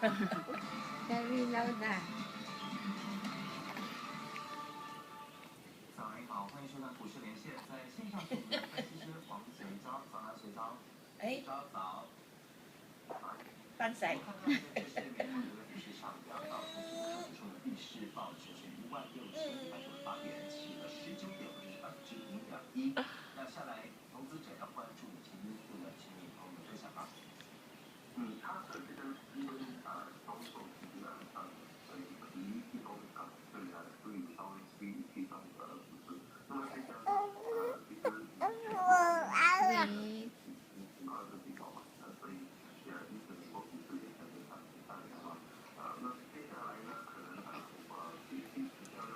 Very loud 啊！早上好，欢迎收看股市连线，在线上是我们的分析师黄随章，早上随章，早。翻仔。我看到的这是美国的股市上扬，道琼斯指数的闭市报纸是16000，还是8点起了19点，0.1%。那下来，投资者要关注哪些因素呢？请你和我们分享吧。它的这个因为销售是所以第一季度对稍微低一档的股市，那么再加上其实比较嘛，所以因此美国股市也跟着上扬了。那接下来呢，可能比较要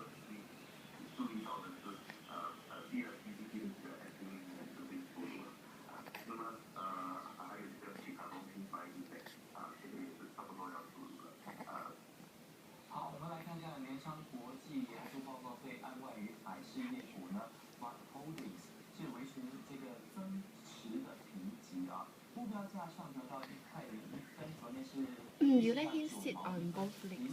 注意到的是第二季度的这个 S&P 就被出炉了。那么还有这个其他公司反映的这个也是差不多要出炉了。好，我们来看看联商国际研究报告对岸外于海事业股呢 ，Smart Holdings 是维持这个增持的评级啊，目标价上调到1.01块，昨天是You let him sit on both legs.